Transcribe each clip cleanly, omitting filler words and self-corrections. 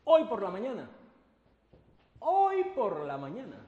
Hoy por la mañana, hoy por la mañana,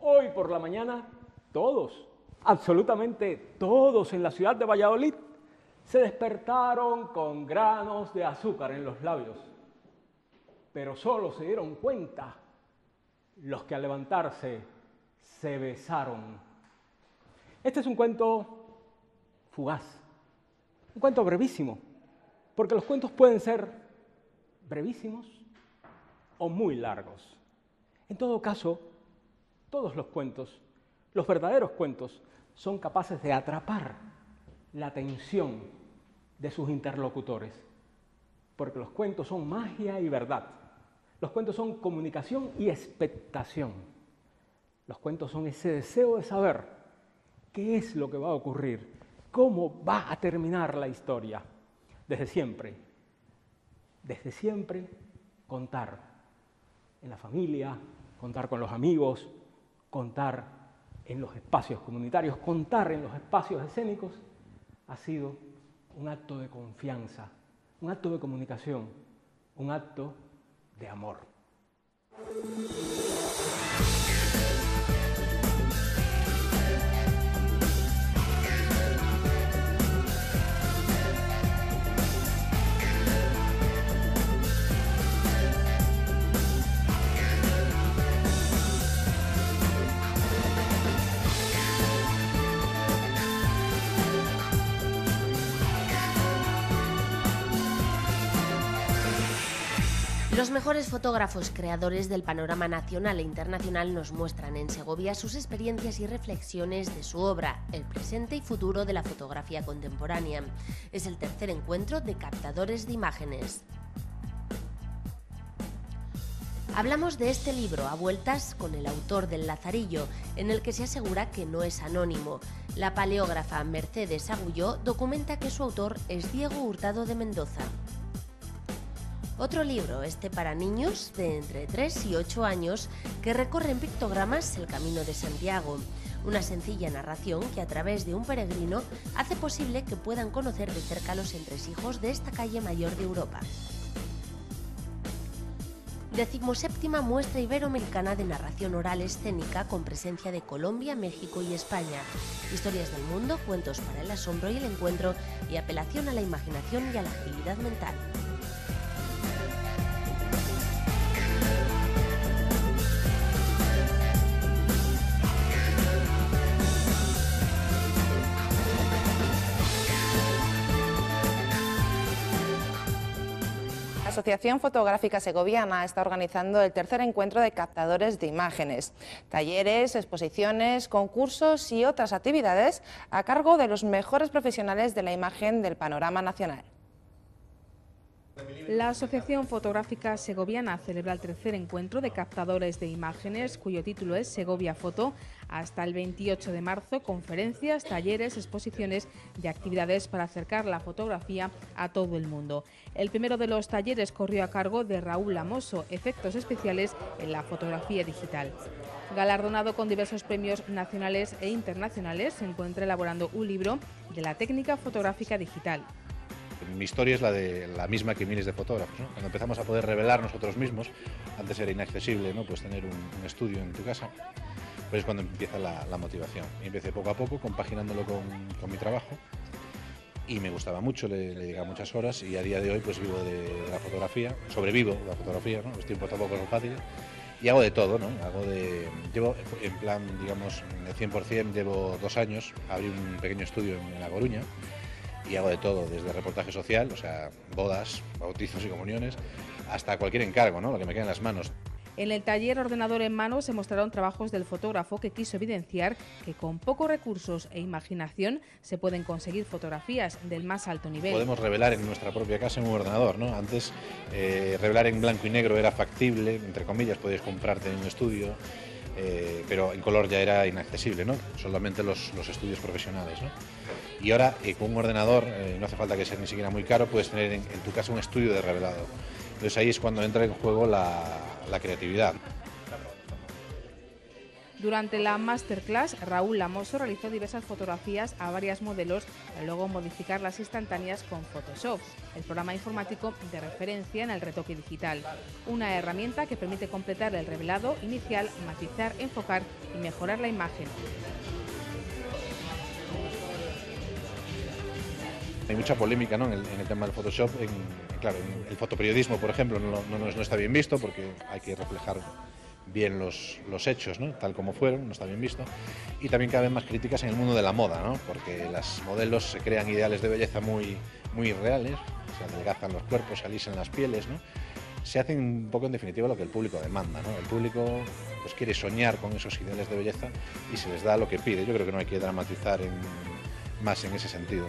hoy por la mañana, todos, absolutamente todos en la ciudad de Valladolid se despertaron con granos de azúcar en los labios, pero solo se dieron cuenta los que al levantarse se besaron. Este es un cuento fugaz, un cuento brevísimo, porque los cuentos pueden ser brevísimos o muy largos. En todo caso, todos los cuentos, los verdaderos cuentos, son capaces de atrapar la atención de sus interlocutores, porque los cuentos son magia y verdad. Los cuentos son comunicación y expectación. Los cuentos son ese deseo de saber qué es lo que va a ocurrir, cómo va a terminar la historia. Desde siempre, contar en la familia, contar con los amigos, contar en los espacios comunitarios, contar en los espacios escénicos, ha sido un acto de confianza, un acto de comunicación, un acto de amor. Los mejores fotógrafos creadores del panorama nacional e internacional nos muestran en Segovia sus experiencias y reflexiones de su obra, el presente y futuro de la fotografía contemporánea. Es el tercer encuentro de captadores de imágenes. Hablamos de este libro a vueltas con el autor del Lazarillo, en el que se asegura que no es anónimo. La paleógrafa Mercedes Agulló documenta que su autor es Diego Hurtado de Mendoza. Otro libro, este para niños de entre 3 y 8 años, que recorre en pictogramas el Camino de Santiago. Una sencilla narración que a través de un peregrino hace posible que puedan conocer de cerca los entresijos de esta calle mayor de Europa. 17ª Muestra Iberoamericana de Narración Oral Escénica con presencia de Colombia, México y España. Historias del mundo, cuentos para el asombro y el encuentro y apelación a la imaginación y a la agilidad mental. La Asociación Fotográfica Segoviana está organizando el tercer encuentro de captadores de imágenes, talleres, exposiciones, concursos y otras actividades a cargo de los mejores profesionales de la imagen del panorama nacional. La Asociación Fotográfica Segoviana celebra el tercer encuentro de captadores de imágenes, cuyo título es Segovia Foto, hasta el 28 de marzo, conferencias, talleres, exposiciones y actividades para acercar la fotografía a todo el mundo. El primero de los talleres corrió a cargo de Raúl Lamoso, efectos especiales en la fotografía digital. Galardonado con diversos premios nacionales e internacionales, se encuentra elaborando un libro de la técnica fotográfica digital. Mi historia es la misma que miles de fotógrafos, ¿no? Cuando empezamos a poder revelar nosotros mismos, antes era inaccesible, ¿no? Pues tener un estudio en tu casa, pues es cuando empieza la motivación. Y empecé poco a poco compaginándolo con mi trabajo y me gustaba mucho, le dedicaba muchas horas y a día de hoy pues vivo de la fotografía, sobrevivo de la fotografía, ¿no? Los tiempos tampoco son fáciles y hago de todo, ¿no? Llevo en plan, digamos, de 100%, llevo 2 años, abrí un pequeño estudio en La Coruña. Y hago de todo, desde reportaje social, o sea, bodas, bautizos y comuniones, hasta cualquier encargo, ¿no? Lo que me quede en las manos. En el taller Ordenador en Mano se mostraron trabajos del fotógrafo que quiso evidenciar que con pocos recursos e imaginación se pueden conseguir fotografías del más alto nivel. Podemos revelar en nuestra propia casa en un ordenador, ¿no? Antes revelar en blanco y negro era factible, entre comillas, podías comprarte en un estudio, pero en color ya era inaccesible, ¿no? Solamente los estudios profesionales, ¿no? Y ahora con un ordenador, no hace falta que sea ni siquiera muy caro, puedes tener en tu casa un estudio de revelado. Entonces ahí es cuando entra en juego la creatividad. Durante la masterclass, Raúl Lamoso realizó diversas fotografías a varias modelos para luego modificar las instantáneas con Photoshop, el programa informático de referencia en el retoque digital. Una herramienta que permite completar el revelado inicial, matizar, enfocar y mejorar la imagen. Hay mucha polémica, ¿no?, en el tema del Photoshop. Claro, en el fotoperiodismo, por ejemplo, no está bien visto porque hay que reflejar bien los hechos, ¿no?, tal como fueron, no está bien visto. Y también caben más críticas en el mundo de la moda, ¿no?, porque las modelos se crean ideales de belleza muy reales, se adelgazan los cuerpos, se alisan las pieles, ¿no? Se hacen un poco en definitiva lo que el público demanda, ¿no? El público pues quiere soñar con esos ideales de belleza y se les da lo que pide. Yo creo que no hay que dramatizar más en ese sentido.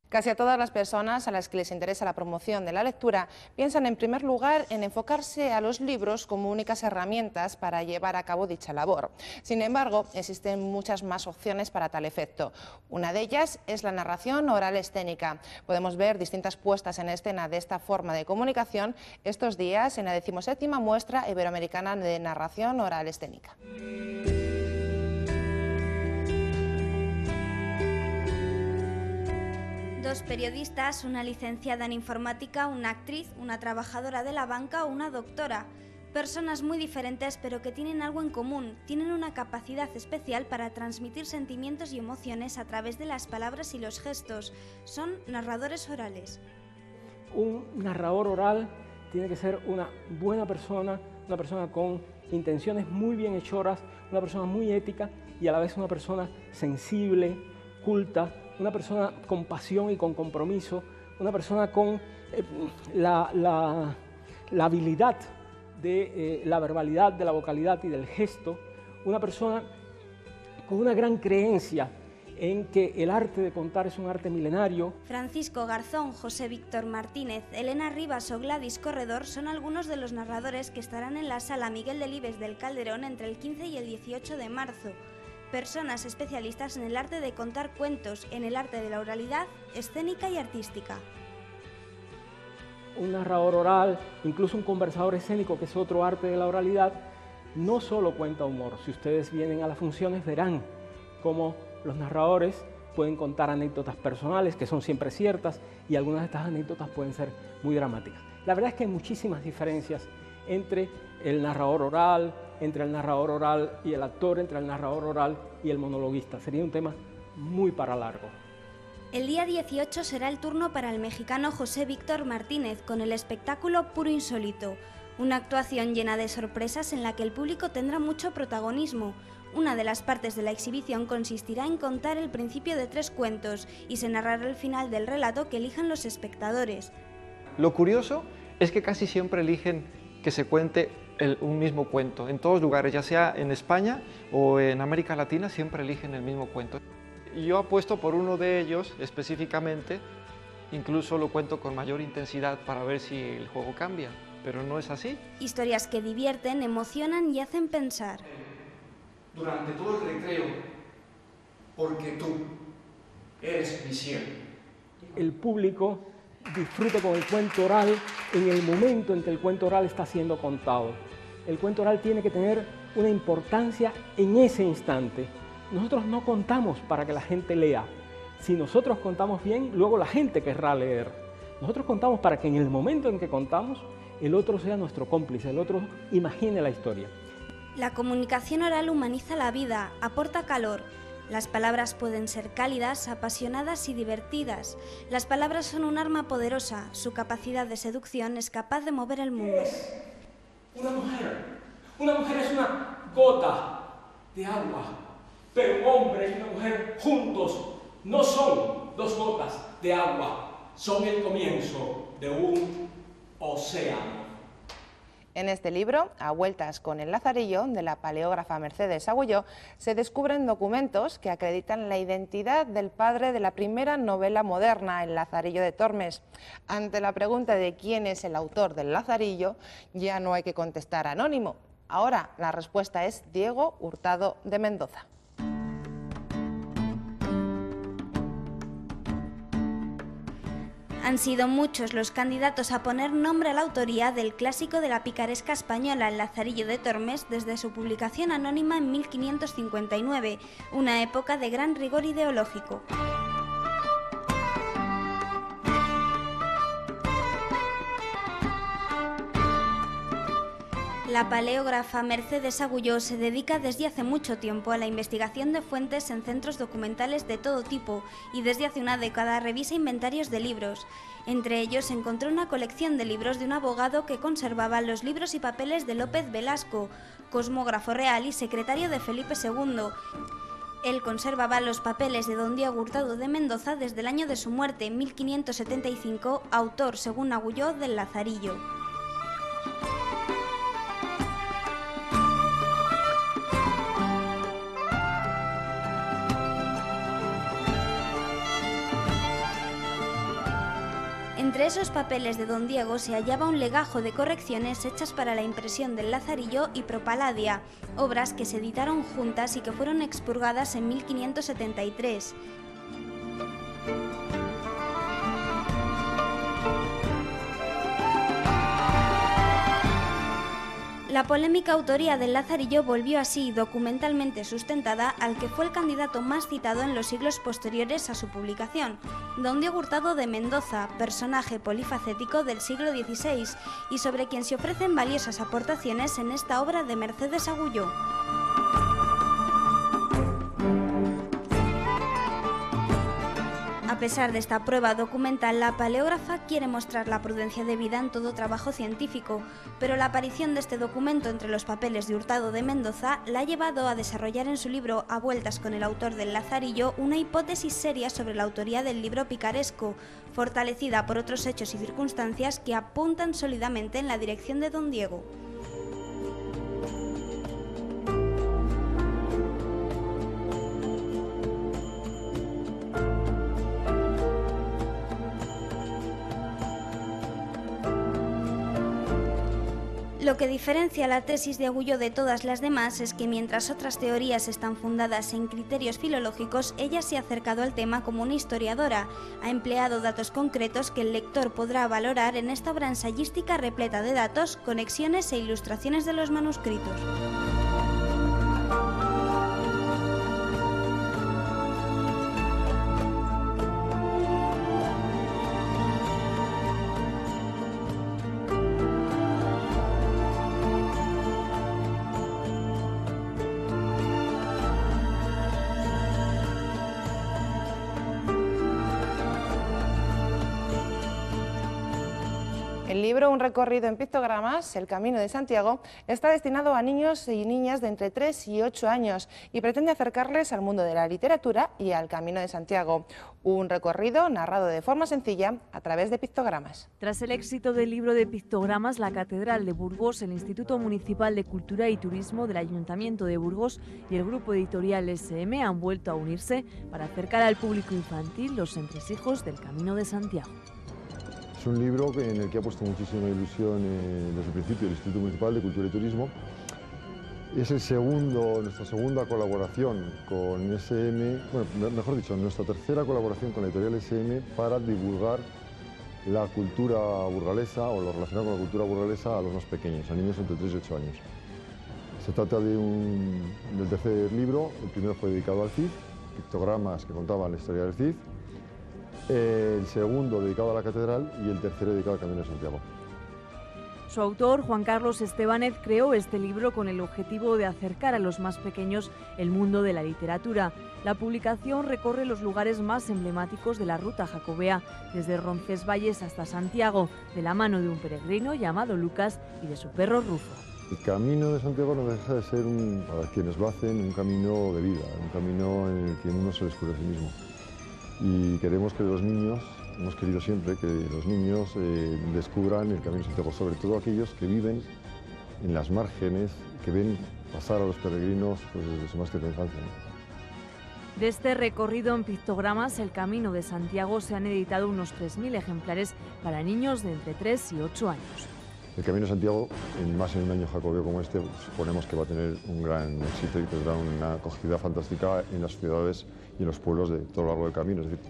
Casi a todas las personas a las que les interesa la promoción de la lectura piensan en primer lugar en enfocarse a los libros como únicas herramientas para llevar a cabo dicha labor. Sin embargo, existen muchas más opciones para tal efecto. Una de ellas es la narración oral escénica. Podemos ver distintas puestas en escena de esta forma de comunicación estos días en la 17ª Muestra Iberoamericana de Narración Oral Escénica. Dos periodistas, una licenciada en informática, una actriz, una trabajadora de la banca o una doctora. Personas muy diferentes pero que tienen algo en común, tienen una capacidad especial para transmitir sentimientos y emociones a través de las palabras y los gestos. Son narradores orales. Un narrador oral tiene que ser una buena persona, una persona con intenciones muy bienhechoras, una persona muy ética y a la vez una persona sensible, culta, una persona con pasión y con compromiso, una persona con la habilidad de la verbalidad, de la vocalidad y del gesto, una persona con una gran creencia en que el arte de contar es un arte milenario. Francisco Garzón, José Víctor Martínez, Elena Rivas o Gladys Corredor son algunos de los narradores que estarán en la Sala Miguel Delibes del Calderón entre el 15 y el 18 de marzo. Personas especialistas en el arte de contar cuentos, en el arte de la oralidad, escénica y artística. Un narrador oral, incluso un conversador escénico, que es otro arte de la oralidad, no solo cuenta humor. Si ustedes vienen a las funciones verán cómo los narradores pueden contar anécdotas personales que son siempre ciertas y algunas de estas anécdotas pueden ser muy dramáticas. La verdad es que hay muchísimas diferencias entre el narrador oral, entre el narrador oral y el actor, entre el narrador oral y el monologuista. Sería un tema muy para largo. El día 18 será el turno para el mexicano José Víctor Martínez con el espectáculo Puro Insólito, una actuación llena de sorpresas en la que el público tendrá mucho protagonismo. Una de las partes de la exhibición consistirá en contar el principio de 3 cuentos y se narrará el final del relato que elijan los espectadores. Lo curioso es que casi siempre eligen que se cuente un mismo cuento. En todos lugares, ya sea en España o en América Latina, siempre eligen el mismo cuento. Y yo apuesto por uno de ellos específicamente, incluso lo cuento con mayor intensidad para ver si el juego cambia, pero no es así. Historias que divierten, emocionan y hacen pensar. Durante todo el recreo, porque tú eres mi cielo. El público disfrute con el cuento oral en el momento en que el cuento oral está siendo contado. El cuento oral tiene que tener una importancia en ese instante. Nosotros no contamos para que la gente lea. Si nosotros contamos bien, luego la gente querrá leer. Nosotros contamos para que en el momento en que contamos, el otro sea nuestro cómplice, el otro imagine la historia. La comunicación oral humaniza la vida, aporta calor. Las palabras pueden ser cálidas, apasionadas y divertidas. Las palabras son un arma poderosa. Su capacidad de seducción es capaz de mover el mundo. Una mujer. Una mujer es una gota de agua. Pero un hombre y una mujer juntos no son 2 gotas de agua. Son el comienzo de un océano. En este libro, A vueltas con el Lazarillo, de la paleógrafa Mercedes Agulló, se descubren documentos que acreditan la identidad del padre de la primera novela moderna, El Lazarillo de Tormes. Ante la pregunta de quién es el autor del Lazarillo, ya no hay que contestar anónimo. Ahora la respuesta es Diego Hurtado de Mendoza. Han sido muchos los candidatos a poner nombre a la autoría del clásico de la picaresca española El Lazarillo de Tormes desde su publicación anónima en 1559, una época de gran rigor ideológico. La paleógrafa Mercedes Agulló se dedica desde hace mucho tiempo a la investigación de fuentes en centros documentales de todo tipo y desde hace una década revisa inventarios de libros. Entre ellos encontró una colección de libros de un abogado que conservaba los libros y papeles de López Velasco, cosmógrafo real y secretario de Felipe II. Él conservaba los papeles de don Diego Hurtado de Mendoza desde el año de su muerte, en 1575, autor, según Agulló, del Lazarillo. Entre esos papeles de don Diego se hallaba un legajo de correcciones hechas para la impresión del Lazarillo y Propaladia, obras que se editaron juntas y que fueron expurgadas en 1573. La polémica autoría del Lazarillo volvió así, documentalmente sustentada, al que fue el candidato más citado en los siglos posteriores a su publicación, don Diego Hurtado de Mendoza, personaje polifacético del siglo XVI, y sobre quien se ofrecen valiosas aportaciones en esta obra de Mercedes Agulló. A pesar de esta prueba documental, la paleógrafa quiere mostrar la prudencia debida en todo trabajo científico, pero la aparición de este documento entre los papeles de Hurtado de Mendoza la ha llevado a desarrollar en su libro A vueltas con el autor del Lazarillo una hipótesis seria sobre la autoría del libro picaresco, fortalecida por otros hechos y circunstancias que apuntan sólidamente en la dirección de don Diego. Lo que diferencia la tesis de Agulló de todas las demás es que mientras otras teorías están fundadas en criterios filológicos, ella se ha acercado al tema como una historiadora, ha empleado datos concretos que el lector podrá valorar en esta obra ensayística repleta de datos, conexiones e ilustraciones de los manuscritos. El libro Un recorrido en pictogramas, El Camino de Santiago, está destinado a niños y niñas de entre 3 y 8 años y pretende acercarles al mundo de la literatura y al Camino de Santiago. Un recorrido narrado de forma sencilla a través de pictogramas. Tras el éxito del libro de pictogramas, la Catedral de Burgos, el Instituto Municipal de Cultura y Turismo del Ayuntamiento de Burgos y el grupo editorial SM han vuelto a unirse para acercar al público infantil los entresijos del Camino de Santiago. Es un libro en el que ha puesto muchísima ilusión desde el principio el Instituto Municipal de Cultura y Turismo. Es nuestra segunda colaboración con SM, bueno, mejor dicho, nuestra tercera colaboración con la editorial SM para divulgar la cultura burgalesa o lo relacionado con la cultura burgalesa a los más pequeños, a niños entre 3 y 8 años. Se trata del tercer libro, el primero fue dedicado al Cid, pictogramas que contaban la historia del Cid. El segundo dedicado a la catedral y el tercero dedicado al Camino de Santiago. Su autor, Juan Carlos Estebánez, creó este libro con el objetivo de acercar a los más pequeños el mundo de la literatura. La publicación recorre los lugares más emblemáticos de la ruta jacobea, desde Roncesvalles hasta Santiago, de la mano de un peregrino llamado Lucas y de su perro Rufo. El Camino de Santiago no deja de ser, para quienes lo hacen, un camino de vida, un camino en el que uno se descubre a sí mismo. Y queremos que los niños, hemos querido siempre que los niños descubran el Camino de Santiago, sobre todo aquellos que viven en las márgenes, que ven pasar a los peregrinos pues, desde su más tierna infancia, ¿no? De este recorrido en pictogramas, El Camino de Santiago, se han editado unos 3.000 ejemplares para niños de entre 3 y 8 años. El Camino de Santiago, más en un año jacobeo como este, suponemos que va a tener un gran éxito y tendrá una acogida fantástica en las ciudades y en los pueblos de todo lo largo del camino. Es decir,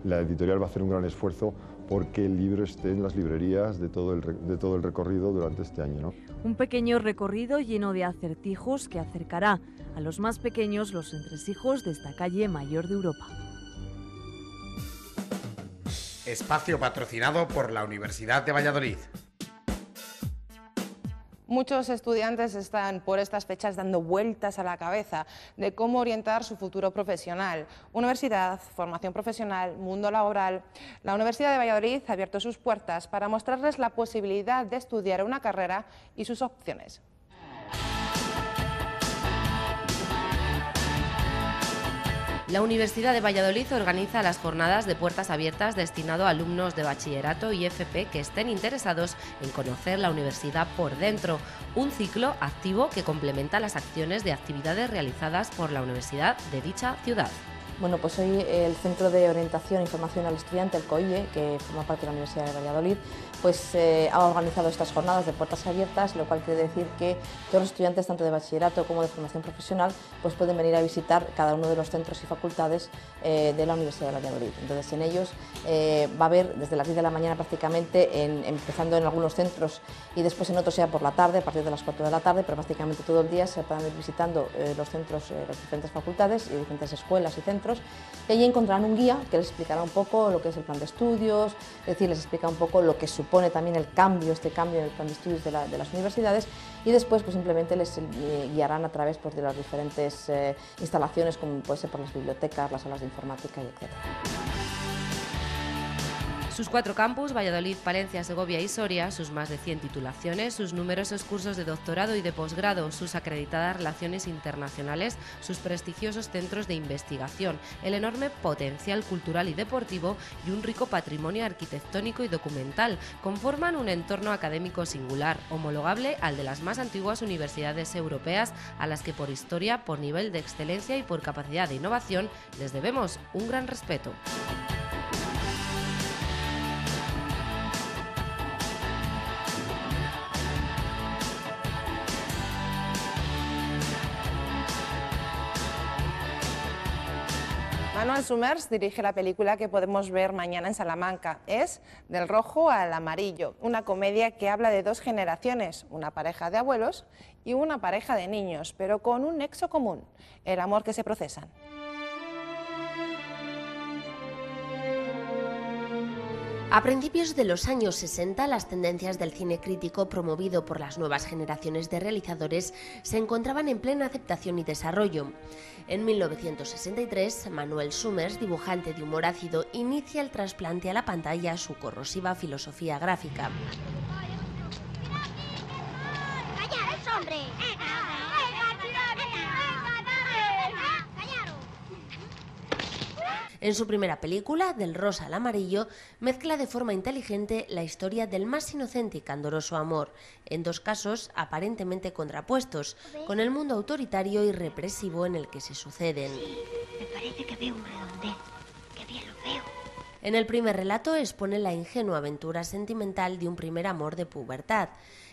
la editorial va a hacer un gran esfuerzo porque el libro esté en las librerías de todo el recorrido durante este año, ¿no? Un pequeño recorrido lleno de acertijos que acercará a los más pequeños los entresijos de esta calle mayor de Europa. Espacio patrocinado por la Universidad de Valladolid. Muchos estudiantes están por estas fechas dando vueltas a la cabeza de cómo orientar su futuro profesional. Universidad, formación profesional, mundo laboral. La Universidad de Valladolid ha abierto sus puertas para mostrarles la posibilidad de estudiar una carrera y sus opciones. La Universidad de Valladolid organiza las jornadas de puertas abiertas destinado a alumnos de bachillerato y FP que estén interesados en conocer la universidad por dentro, un ciclo activo que complementa las acciones de actividades realizadas por la universidad de dicha ciudad. Bueno, pues hoy el Centro de Orientación e Información al Estudiante, el COIE, que forma parte de la Universidad de Valladolid, pues ha organizado estas jornadas de puertas abiertas, lo cual quiere decir que todos los estudiantes, tanto de bachillerato como de formación profesional, pues pueden venir a visitar cada uno de los centros y facultades de la Universidad de Valladolid. Entonces, en ellos va a haber desde las 10 de la mañana prácticamente, empezando en algunos centros y después en otros ya por la tarde, a partir de las 4 de la tarde, pero prácticamente todo el día se pueden ir visitando los centros, las diferentes facultades y diferentes escuelas y centros. Y allí encontrarán un guía que les explicará un poco lo que es el plan de estudios, es decir, les explica un poco lo que supone también este cambio en el plan de estudios de las universidades, y después pues simplemente les guiarán a través pues, de las diferentes instalaciones, como puede ser por las bibliotecas, las salas de informática y etc. Sus 4 campus, Valladolid, Palencia, Segovia y Soria, sus más de 100 titulaciones, sus numerosos cursos de doctorado y de posgrado, sus acreditadas relaciones internacionales, sus prestigiosos centros de investigación, el enorme potencial cultural y deportivo y un rico patrimonio arquitectónico y documental conforman un entorno académico singular, homologable al de las más antiguas universidades europeas, a las que por historia, por nivel de excelencia y por capacidad de innovación les debemos un gran respeto. Manuel Summers dirige la película que podemos ver mañana en Salamanca. Es Del rojo al amarillo, una comedia que habla de 2 generaciones, una pareja de abuelos y una pareja de niños, pero con un nexo común, el amor que se procesan. A principios de los años 60, las tendencias del cine crítico promovido por las nuevas generaciones de realizadores se encontraban en plena aceptación y desarrollo. En 1963, Manuel Summers, dibujante de humor ácido, inicia el trasplante a la pantalla su corrosiva filosofía gráfica. ¡Callaros, hombre! En su primera película, Del rosa al amarillo, mezcla de forma inteligente la historia del más inocente y candoroso amor, en 2 casos aparentemente contrapuestos, con el mundo autoritario y represivo en el que se suceden. Sí, me parece que veo un redondel. ¡Qué bien lo veo! En el primer relato expone la ingenua aventura sentimental de un primer amor de pubertad.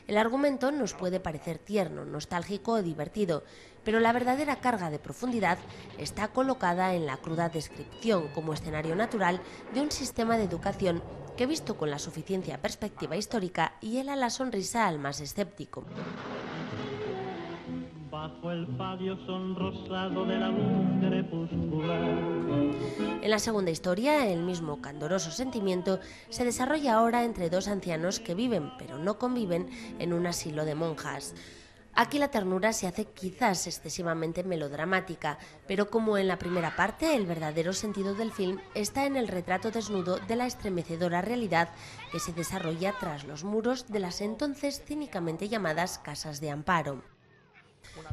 El argumento nos puede parecer tierno, nostálgico o divertido, pero la verdadera carga de profundidad está colocada en la cruda descripción como escenario natural de un sistema de educación que, visto con la suficiente perspectiva histórica, hiela la sonrisa al más escéptico. Bajo el palio sonrosado de la luz crepuscular. En la segunda historia, el mismo candoroso sentimiento se desarrolla ahora entre 2 ancianos que viven, pero no conviven, en un asilo de monjas. Aquí la ternura se hace quizás excesivamente melodramática, pero como en la primera parte, el verdadero sentido del film está en el retrato desnudo de la estremecedora realidad que se desarrolla tras los muros de las entonces cínicamente llamadas casas de amparo.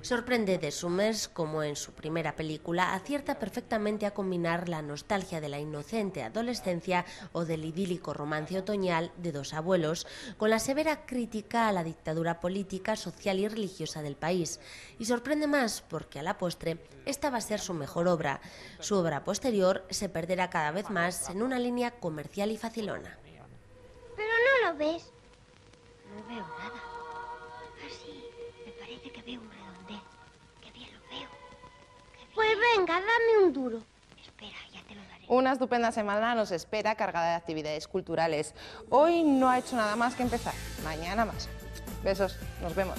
Sorprende de Summers como en su primera película acierta perfectamente a combinar la nostalgia de la inocente adolescencia o del idílico romance otoñal de 2 abuelos con la severa crítica a la dictadura política, social y religiosa del país. Y sorprende más porque a la postre esta va a ser su mejor obra. Su obra posterior se perderá cada vez más en una línea comercial y facilona. Pero no lo ves. No veo nada. Así, me parece que veo un redondel. Qué bien lo veo. Pues venga, dame un duro. Espera, ya te lo daré. Una una estupenda semana nos espera cargada de actividades culturales. Hoy no ha hecho nada más que empezar, mañana más. Besos, nos vemos.